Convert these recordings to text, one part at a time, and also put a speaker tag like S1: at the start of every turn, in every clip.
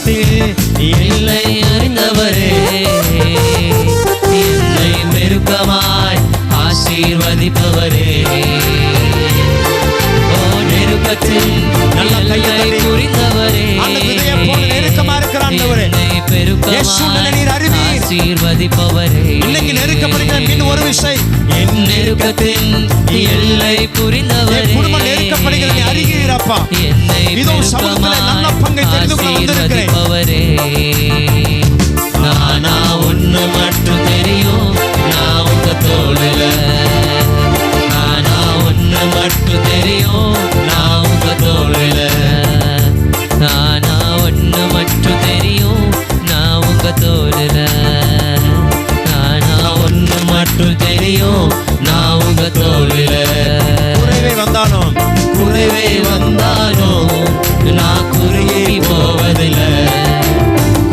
S1: நெருக்கத்தில் எல்லை அறிந்தவரே, என்னை நெருக்கமாய் ஆசீர்வதிப்பவரே. ஓ நெருக்கத்தில் எல்லை புரிந்தவரே,
S2: நெருக்கமா இருக்கிற ஆண்டவரே,
S1: ஆசீர்வதிப்பவரே.
S2: இன்னைக்கு நெருக்கப்படுகிற மீன் ஒரு விஷயம்,
S1: என் நெருக்கத்தில் எல்லை புரிந்தவரே,
S2: குடும்ப நெருக்கப்படுகிற நீ அறிகிறப்பா. இதோ சமூகத்திலே நல்ல பங்கை தெரிந்து கொள்ள வந்திருக்கிறேன்.
S1: நானா ஒண்ணு மட்டும் தெரியும், நான் உங்க தோளுல. நானா ஒண்ணு மட்டும் தெரியும், நான் உங்க தோளுல. நானா ஒண்ணு மட்டும் தெரியும், நான் உங்க தோளுல. நானா ஒண்ணு மட்டும் தெரியும், நான் உங்க தோளுல.
S2: குறைவே வந்தாலும்
S1: குறைவே வந்தாலும் நான் குறுகி போவதில்லை.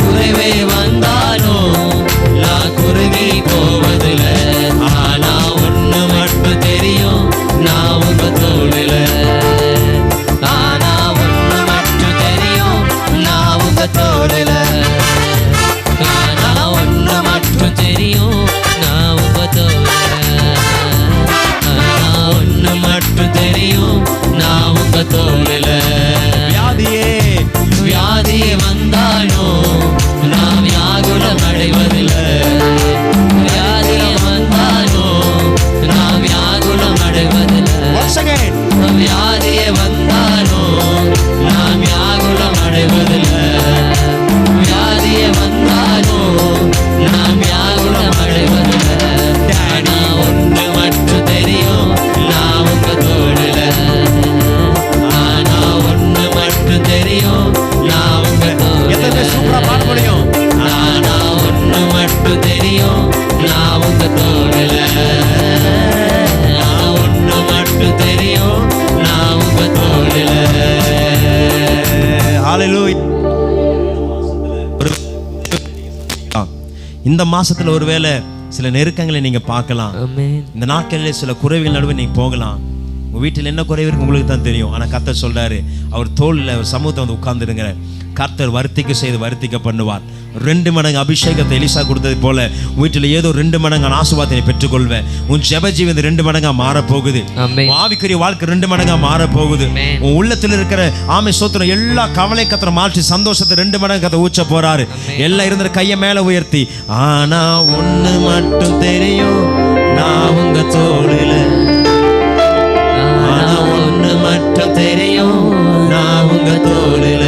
S1: குறைவே வந்தாலும் நான் குறுகி போவதில்லை. ஆனா ஒண்ணு மட்டும் தெரியும், நான் உங்க தோளுல. ஆனா ஒண்ணு மட்டும் தெரியும், நான் உங்க தோளுல. ஆனா ஒண்ணு மட்டும் தெரியும், நான் உங்க தோளுல. ஆனா ஒண்ணு மட்டும் தெரியும், நான் உங்க தோளுல. வியாதியே வந்தாலும் நான் வியாகுலம் அடைவதில்லை. வியாதியே வந்தாலும் நான் வியாகுலம் அடைவதில்லை. வியாதியே வந்தாலும் நான் வியாகுலம் அடைவதில்லை. வியாதியே வந்தாலும் நான் வியாகுலம் அடைவதில்லை. ஆனா ஒன்று மட்டும் தெரியும், நான் உங்க தோளுல. ஆனா ஒன்று மட்டும் தெரியும், நான் உங்க தோளுல.
S2: பாட முடியும்.
S1: ஆனா ஒன்று மட்டும் தெரியும், நான் உங்க தோளுல. நான் ஒன்று மட்டும் தெரியும், நான் உங்க தோளுல.
S2: ஹல்லேலூயா. இந்த மாசத்துல ஒருவேளை சில நெருக்கங்களை நீங்க பார்க்கலாம். இந்த நாட்களில் சில குறைவுகள் நடுவே நீங்க போகலாம். உங்க வீட்டில் என்ன குறைவு இருக்கு உங்களுக்கு தான் தெரியும். ஆனா கர்த்தர் சொல்றாரு, அவர் தோல்ல சமூகத்தை வந்து உட்கார்ந்துருங்க. கர்த்தர் வர்த்திக்க செய்து வர்த்திக்க பண்ணுவார். 2 மடங்கு அபிஷேகத்தை எலிசா கொடுத்தது போல வீட்டில் ஏதோ 2 மடங்கு ஆசீர்வாதத்தை பெற்றுக்கொள்வேன். உன் ஜெப ஜீவன் 2 மடங்கா மாறப்போகுது. ஆவிக்குரிய வாழ்க்கை 2 மடங்கா மாறப்போகுது. உன் உள்ளத்தில் இருக்கிற ஆமை சோத்திரம் எல்லா கவலை கத்திர மாற்றி சந்தோஷத்தை 2 மடங்கு கத்த ஊச்ச போறாரு. எல்லாம் இருந்த கையை மேல உயர்த்தி, ஆனா ஒண்ணு மட்டும் தெரியும், நான் உங்க தோளுல. ஆனா ஒண்ணு மட்டும் தெரியும், நான் உங்க தோளுல.